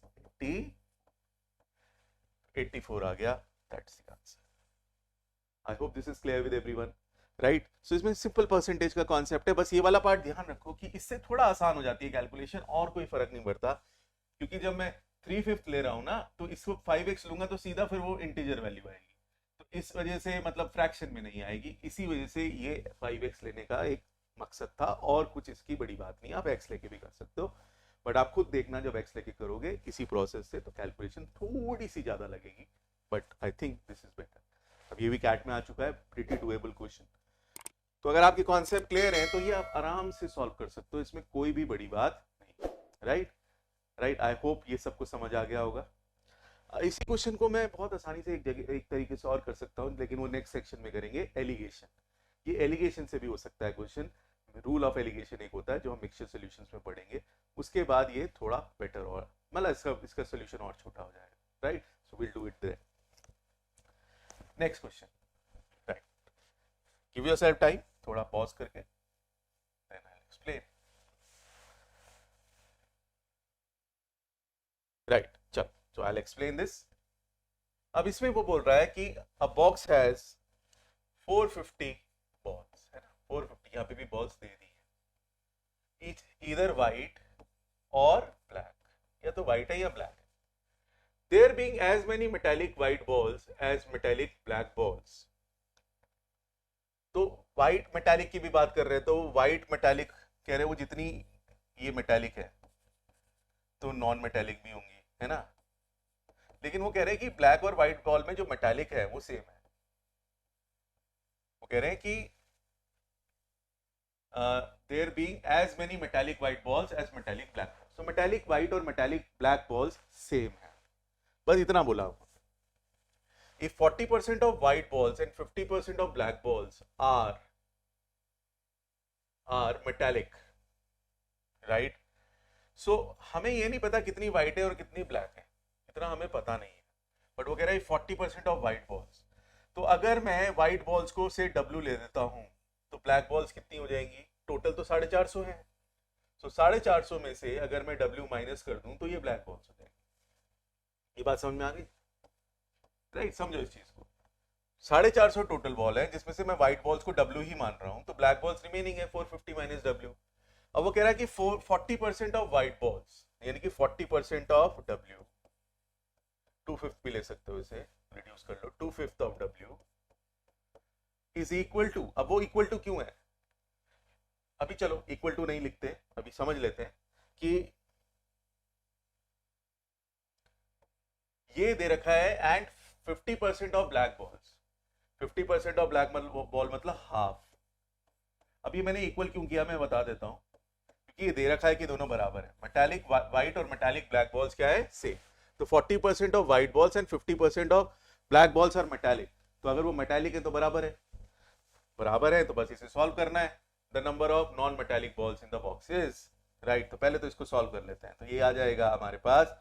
Speaker 1: 84 आ गया, that's the answer. I hope this is clear with everyone, right. So इसमें सिंपल परसेंटेज का कॉन्सेप्ट है, बस ये वाला पार्ट ध्यान रखो कि इससे थोड़ा आसान हो जाती है कैलकुलेशन, और कोई फर्क नहीं पड़ता, क्योंकि जब मैं 3/5 ले रहा हूं ना तो इसको 5x लूंगा तो सीधा फिर वो इंटीजर वैल्यू आएगी, तो इस वजह से मतलब फ्रैक्शन में नहीं आएगी, इसी वजह से ये 5x लेने का एक मकसद था, और कुछ इसकी बड़ी बात नहीं, आप x लेके भी कर सकते हो, बट आप खुद देखना जब x लेके करोगे इसी प्रोसेस से तो कैलकुलेशन थोड़ी सी ज्यादा लगेगी, but I think this is better. अब ये भी कैट में आ चुका है, प्रीटी डुएबल क्वेश्चन, तो अगर आपके कॉन्सेप्ट क्लियर है तो ये आप आराम से सॉल्व कर सकते हो, इसमें कोई भी बड़ी बात नहीं, राइट राइट। आई होप ये सबको समझ आ गया होगा। इसी क्वेश्चन को मैं बहुत आसानी से एक तरीके से और कर सकता हूँ, लेकिन वो नेक्स्ट सेक्शन में करेंगे, एलिगेशन, ये एलिगेशन से भी हो सकता है क्वेश्चन, रूल ऑफ एलिगेशन एक होता है जो हम मिक्सचर सॉल्यूशंस में पढ़ेंगे, उसके बाद ये थोड़ा बेटर और मतलब इसका सॉल्यूशन और छोटा हो जाएगा, right. So will do it there. Next question, right, give yourself time, थोड़ा पॉज करके then I will explain, right. चल, so I will explain this. अब इसमें वो बोल रहा है कि अ बॉक्स हैज 450 बॉल्स, है ना, 450, यहाँ पे भी बॉल्स दे दी है, ईच ईदर वाइट और ब्लैक, या तो वाइट है या ब्लैक है, there being as many metallic white balls as metallic black balls, तो व्हाइट मेटालिक की भी बात कर रहे हैं, तो व्हाइट मेटालिक कह रहे हैं वो जितनी ये मेटालिक है तो नॉन मेटालिक भी होंगी, है ना, लेकिन वो कह रहे हैं कि ब्लैक और व्हाइट बॉल में जो मेटालिक है वो सेम है, वो कह रहे हैं कि there being as many metallic white balls as metallic black balls, तो मेटालिक व्हाइट और मेटालिक ब्लैक बॉल्स सेम है, बस इतना बोला। If 40% of white balls and 50% of black balls are metallic, right? So हमें ये नहीं पता कितनी white है और कितनी black है, इतना हमें पता नहीं है, बट वो कह रहा है 40% of white balls, तो अगर मैं white balls को से W ले देता हूं तो black balls कितनी हो जाएंगी, टोटल तो 450 है, तो 450 में से अगर मैं W माइनस कर दूं तो ये black balls हो जाएंगी, ये बात समझ में आ गई, राइट। समझो इस चीज को, 450 टोटल बॉल है, जिसमें से मैं व्हाइट बॉल्स को W ही मान रहा हूं, तो ब्लैक बॉल्स रिमेनिंग है 450 माइनस W। अब वो कह रहा है कि 40% ऑफ व्हाइट बॉल्स, यानी कि 40% ऑफ W, 2/5 भी ले सकते हो इसे, रिड्यूस कर लो, 2/5 of W is equal to, अब वो इक्वल टू क्यों है, अभी चलो इक्वल टू नहीं लिखते, अभी समझ लेते हैं कि ये दे रखा है and 50% of black balls, 50% of black ball मतलब हाफ। अभी मैंने इक्वल क्यों किया मैं बता देता हूं, क्योंकि ये दे रखा है कि दोनों बराबर है, मेटालिक व्हाइट और मेटालिक ब्लैक बॉल्स क्या है सेम, तो 40% of white balls and 50% of black balls are metallic, तो अगर वो मेटालिक है तो बराबर है, बराबर है तो बस इसे सॉल्व करना है, the number of non metallic balls in the box is right. तो पहले तो इसको सॉल्व कर लेते हैं, तो ये आ जाएगा हमारे पास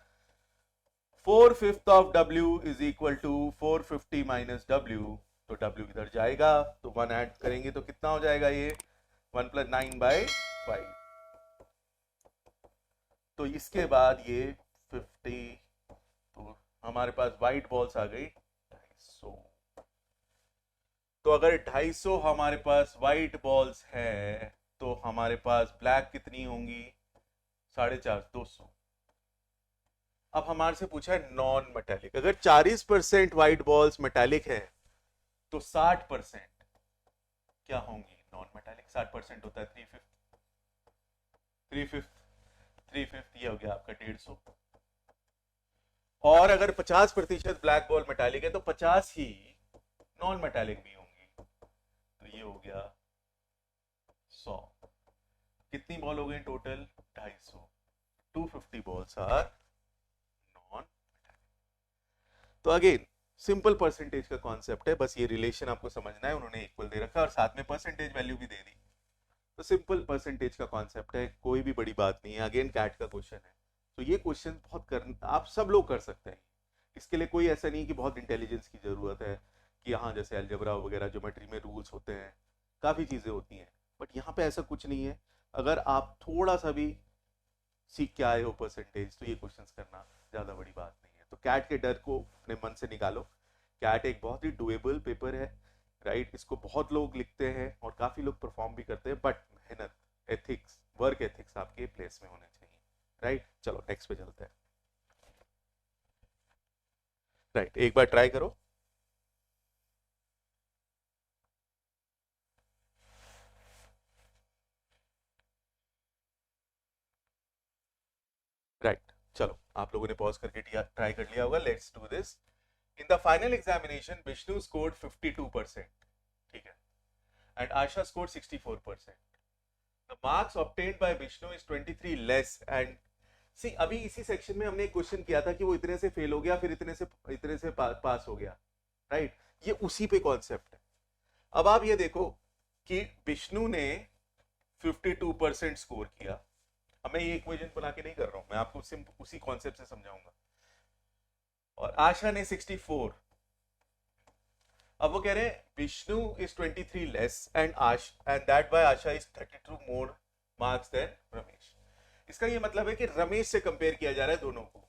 Speaker 1: 4/5 of W is equal to 450 minus W, तो W इधर जाएगा तो 1 ऐड करेंगे तो कितना हो जाएगा ये 1 + 9/5, तो इसके बाद ये 50, तो हमारे पास व्हाइट बॉल्स आ गई 250, तो अगर 250 हमारे पास व्हाइट बॉल्स है तो हमारे पास ब्लैक कितनी होंगी 450, 200। अब हमारे से पूछा है नॉन मेटालिक, अगर 40% व्हाइट बॉल्स मेटालिक है तो 60% क्या होंगी नॉन मेटालिक, 60% होता है 3/5 ये हो गया आपका 150, और अगर 50% ब्लैक बॉल मेटालिक है तो 50 ही नॉन मेटालिक भी होंगी, तो ये हो गया 100, कितनी बॉल हो गई total 250, 250 balls are non metallic. तो अगेन सिंपल परसेंटेज का कॉन्सेप्ट है, बस ये रिलेशन आपको समझना है, उन्होंने इक्वल दे रखा है और साथ में परसेंटेज वैल्यू भी दे दी, तो सिंपल परसेंटेज का कॉन्सेप्ट है, कोई भी बड़ी बात नहीं है। अगेन कैट का क्वेश्चन है, तो ये क्वेश्चन बहुत आप सब लोग कर सकते हैं, इसके लिए कोई ऐसा नहीं कि बहुत इंटेलिजेंस की जरूरत है, कि यहाँ जैसे अलजेब्रा वगैरह ज्योमेट्री में रूल्स होते हैं, काफी चीजें होती हैं, बट यहाँ पे ऐसा कुछ नहीं है, अगर आप थोड़ा सा भी सीख के आए हो परसेंटेज तो ये क्वेश्चंस करना ज्यादा बड़ी बात नहीं है। तो कैट के डर को अपने मन से निकालो, कैट एक बहुत ही डुएबल पेपर है, राइट, इसको बहुत लोग लिखते हैं और काफी लोग परफॉर्म भी करते हैं, बट मेहनत, एथिक्स, वर्क एथिक्स आपके प्लेस में होने चाहिए, राइट। चलो नेक्स्ट पे चलते हैं, राइट, एक बार ट्राई करो, राइट, चलो आप लोगों ने पॉज करके ट्राई कर लिया होगा, let's do this. In the final examination Vishnu scored 52%, ठीक है, and Asha scored 64%. The marks obtained by Vishnu is 23 less and see अभी इसी सेक्शन में हमने एक क्वेश्चन किया था कि वो इतने से फेल हो गया फिर इतने से पास हो गया, राइट, ये उसी पे कॉन्सेप्ट है। अब आप ये देखो कि विष्णु ने 52% स्कोर किया, अब मैं ये इक्वेशन बना के नहीं कर रहा हूं, मैं आपको सिर्फ उसी कॉन्सेप्ट से समझाऊंगा, और आशा ने 64, अब वो कह रहे हैं Vishnu is 23 less and that by Asha is 32 more marks than Ramesh. इसका ये मतलब है कि रमेश से कंपेयर किया जा रहा है दोनों को,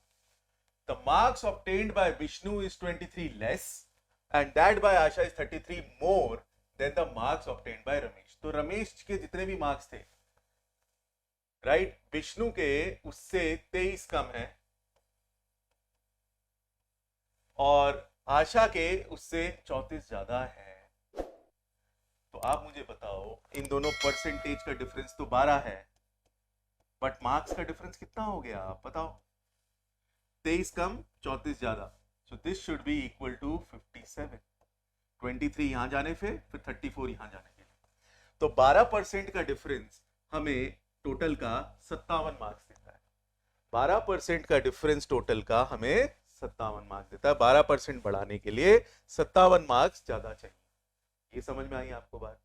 Speaker 1: the marks obtained bye Vishnu is 23 less and that by Asha is 33 more than the marks obtained bye Ramesh. तो रमेश के जितने भी मार्क्स थे, राइट, विष्णु के उससे 23 कम है और आशा के उससे 34 ज्यादा है। तो आप मुझे बताओ इन दोनों परसेंटेज का डिफरेंस तो 12 है, बट मार्क्स का डिफरेंस कितना हो गया आप बताओ, 23 कम 34 ज्यादा, so this should be equal to 57, 23 यहां जाने फिर 34 यहां जाने के लिए, तो 12% का डिफरेंस हमें टोटल का 57 मार्क्स देता है, 12% का डिफरेंस टोटल का हमें 57 मार्क्स देता है, 12% बढ़ाने के लिए 57 मार्क्स ज्यादा चाहिए, ये समझ में आई आपको बात,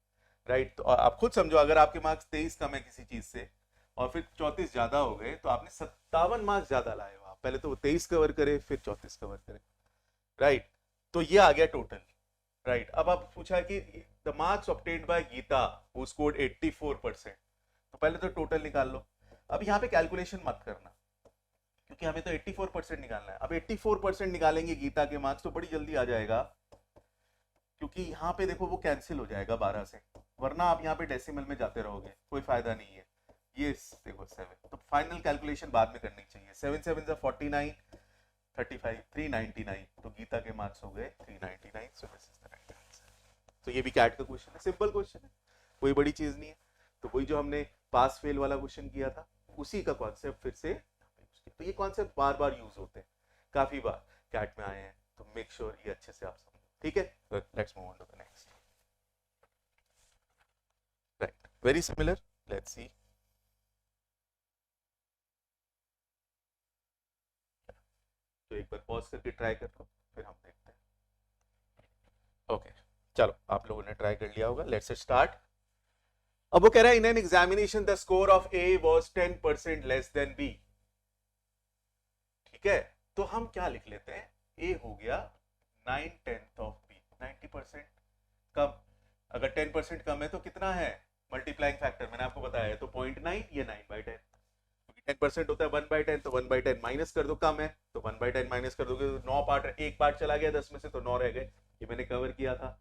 Speaker 1: राइट। तो आप खुद समझो अगर आपके मार्क्स 23 कम है किसी चीज से और फिर 34 ज्यादा हो गए तो आपने 57 मार्क्स ज्यादा लाए हो, आप पहले तो वो 23 कवर करे फिर 34 कवर करे, राइट, तो ये आ गया टोटल, राइट। अब आप पूछा कि the marks obtained by Geeta who scored 84%, तो पहले तो टोटल निकाल लो, अब यहाँ पे कैलकुलेशन मत करना क्योंकि हमें तो 84% निकालना है, अब 84% निकालेंगे गीता के मार्क्स तो बड़ी जल्दी आ जाएगा क्योंकि यहाँ पे देखो वो कैंसिल हो जाएगा 12 से, वरना आप यहाँ पे डेसिमल में जाते रहोगे, कोई फायदा नहीं है। ये देखो 7, तो फाइनल कैलकुलेशन बाद में करनी चाहिए। 7 7 49, 35, 399, तो गीता के मार्क्स हो गए 399। So this is the right answer. तो ये भी कैट का क्वेश्चन है, सिंपल क्वेश्चन है, कोई बड़ी चीज नहीं है। तो वही जो हमने पास फेल वाला क्वेश्चन किया था, उसी का कॉन्सेप्ट फिर से यूज किया। तो ये कॉन्सेप्ट बार बार यूज होते हैं, काफी बार कैट में आए हैं, तो मेक श्योर ये अच्छे से आप समझो, ठीक है। Let's move on to the next. Right, very similar, let's see. तो एक बार पॉज करके ट्राई कर लो, फिर हम देखते हैं। ओके, चलो आप लोगों ने ट्राई कर लिया होगा, लेट्स स्टार्ट। अब वो कह रहा है in an examination the score of A was 10% less than B. ठीक है, तो हम क्या लिख लेते हैं, ए हो गया 9/10 ऑफ बी, 90% कम। अगर 10% कम है तो कितना है मल्टीप्लाइंग फैक्टर, मैंने आपको बताया है, तो 0.9, ये 9/10। 10% होता है 1/10, तो 1/10 माइनस कर दो, कम है तो 1/10 माइनस कर दोगे, तो 9 पार्ट, एक पार्ट चला गया 10 में से, तो 9 रह गए। ये मैंने कवर किया था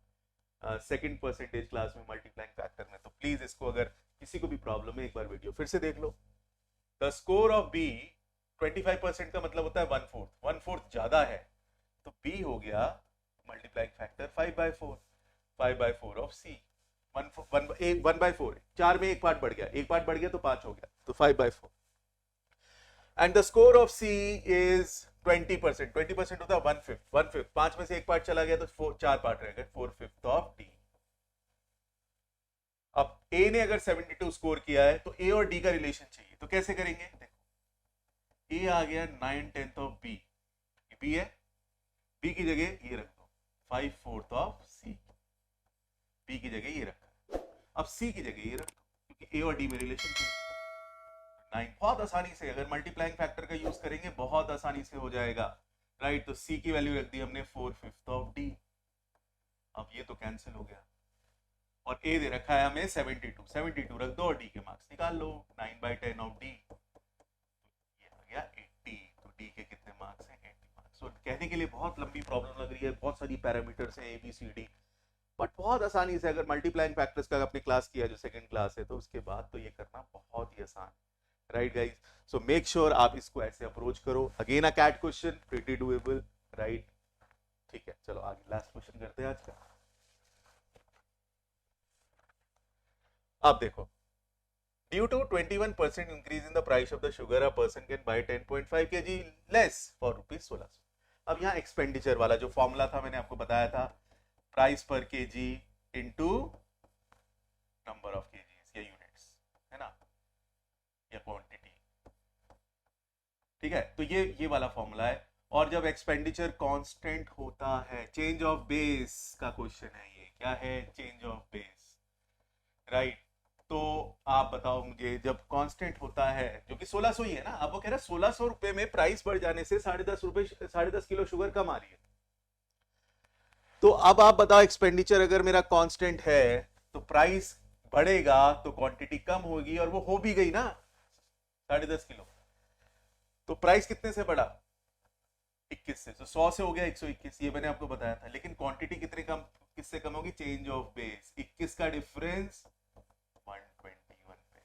Speaker 1: सेकंड परसेंटेज क्लास में मल्टीप्लाइंग फैक्टर में। तो प्लीज इसको अगर किसी को भी प्रॉब्लम है एक बार वीडियो फिर से देख लो। द स्कोर ऑफ बी 25% का मतलब होता है 1/4, 1/4 ज्यादा है, तो बी हो गया मल्टीप्लाइंग फैक्टर 5/4, 5/4 ऑफ सी। 1/4, 4 में एक पार्ट बढ़ गया, एक पार्ट बढ़ गया तो 5 हो गया, तो 5/4। And the score of C is 20%, 20% होता है 1/5, 1/5, 5 में से एक पार्ट चला गया तो 4 पार्ट रह गए, 4/5 ऑफ डी। अब ए ने अगर 72 स्कोर किया है तो ए और डी का रिलेशन चाहिए, तो कैसे करेंगे, देखो ए आ गया 9/10 ऑफ बी, बी है, बी की जगह ये रख दो 5/4 ऑफ सी, बी की जगह ये रखा, अब सी की जगह ये रख दो, क्योंकि ए और डी में रिलेशन चाहिए। 9 बहुत आसानी से अगर मल्टीप्लाइंग फैक्टर का यूज करेंगे बहुत आसानी से हो जाएगा, राइट। तो सी की वैल्यू रख दी हमने 4/5 ऑफ डी। अब ये तो कैंसिल हो गया, और ए दे रखा है हमें 72, 72 रख दो और डी के मार्क्स निकाल लो, 9/10 ऑफ डी, ये आ गया 80। तो डी के कितने मार्क्स हैं, 80 मार्क्स। तो कहने के लिए बहुत लंबी प्रॉब्लम लग रही है, बहुत सारी पैरामीटर्स हैं ABCD, बट बहुत आसानी से अगर मल्टीप्लाइंग फैक्टर्स का अपनी क्लास किया जो सेकंड क्लास है, तो उसके बाद तो ये करना बहुत ही आसान, right guys. So make sure आप इसको ऐसे अप्रोच करो। Again a CAT question, pretty doable, right. ठीक है, चलो आगे लास्ट क्वेश्चन करते हैं आज का। अब देखो, due to 21% increase in the price of the sugar a person can buy 10.5 kg less for ₹1600। अब यहाँ एक्सपेंडिचर वाला जो फॉर्मूला था मैंने आपको बताया था, प्राइस पर KG into number of KGs या यूनिट्स, है ना, या क्वांटिटी, ठीक है। तो ये वाला फॉर्मूला है। और जब एक्सपेंडिचर कांस्टेंट होता है, चेंज ऑफ बेस का क्वेश्चन है ये, क्या है, चेंज ऑफ बेस, राइट। तो आप बताओ मुझे, जब कांस्टेंट होता है जो कि 1600 ही है ना, अब वो कह रहा है 1600 रुपए में प्राइस बढ़ जाने से 10.5 किलो शुगर कम आ रही है। तो अब आप बताओ, एक्सपेंडिचर अगर मेरा कांस्टेंट है तो प्राइस बढ़ेगा तो क्वांटिटी कम होगी, और वो हो भी गई ना 10.5 किलो। तो प्राइस कितने से बढ़ा, 21 से, तो 100 से हो गया 121, ये मैंने आपको बताया था। लेकिन क्वांटिटी कितने कम, किससे कम होगी, चेंज ऑफ बेस, 21 का डिफरेंस 121 पे।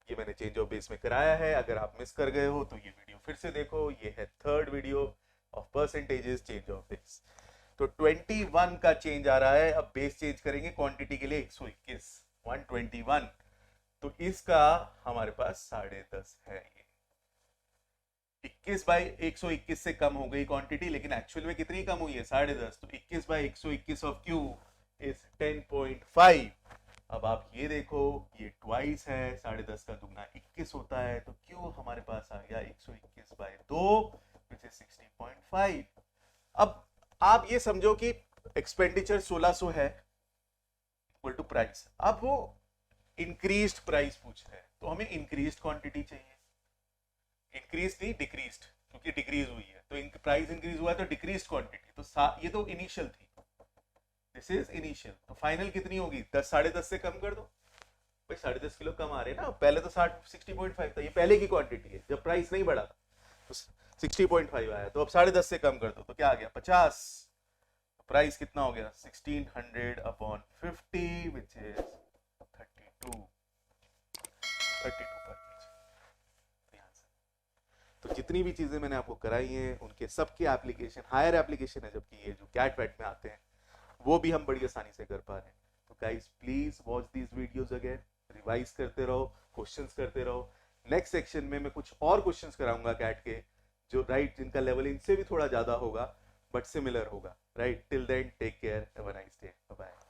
Speaker 1: ये मैंने चेंज ऑफ बेस में कराया है, अगर आप मिस कर गए हो तो ये वीडियो फिर से देखो, ये है third video of percentages change of base. तो 21 का चेंज आ रहा है, अब बेस चेंज करेंगे क्वांटिटी के लिए 121, 121, तो इसका हमारे पास 10.5 है। ये 21/121 से कम हो गई क्वांटिटी, लेकिन एक्चुअल में कितनी कम हुई है, 10.5, तो 21/121 ऑफ क्यू इज 10.5। अब आप ये देखो, ये ट्वाइस है, 10.5 का दुगना 21 होता है, तो क्यू हमारे पास आ गया 121/2 विच इज 60.5। अब आप ये समझो कि एक्सपेंडिचर 1600 है इक्वल टू प्राइस, अब वो इंक्रीज्ड प्राइस पूछ रहे हैं, तो हमें इंक्रीज्ड क्वांटिटी चाहिए, इंक्रीज नहीं डिक्रीज्ड, क्योंकि डिक्रीज हुई है, तो प्राइस इंक्रीज हुआ है तो डिक्रीज्ड क्वांटिटी, तो ये तो इनिशियल थी, दिस इज इनिशियल, तो फाइनल कितनी होगी, 10.5 से कम कर दो भाई, 10.5 किलो कम आ रहे हैं ना, पहले तो 60.5 था, ये पहले की क्वांटिटी है, जब प्राइस नहीं बढ़ा था तो 60.5 आया, तो अब 10.5 से कम कर दो, तो क्या आ गया 50, प्राइस कितना हो गया 1600 अपॉन 50 विच इज 32 पर केजी। तो जितनी भी चीजें मैंने आपको कराई हैं उनके सबके एप्लीकेशन हायर एप्लीकेशन है, जबकि ये जो कैट वैट में आते हैं वो भी हम बड़ी आसानी से कर पा रहे हैं। तो guys please watch these videos again, revise करते रहो, क्वेश्चंस करते रहो। नेक्स्ट सेक्शन में मैं कुछ और क्वेश्चंस कराऊंगा कैट के, जो राइट जिनका लेवल इनसे भी थोड़ा ज्यादा होगा बट सिमिलर होगा। Right, till then take care, have a nice day, bye bye.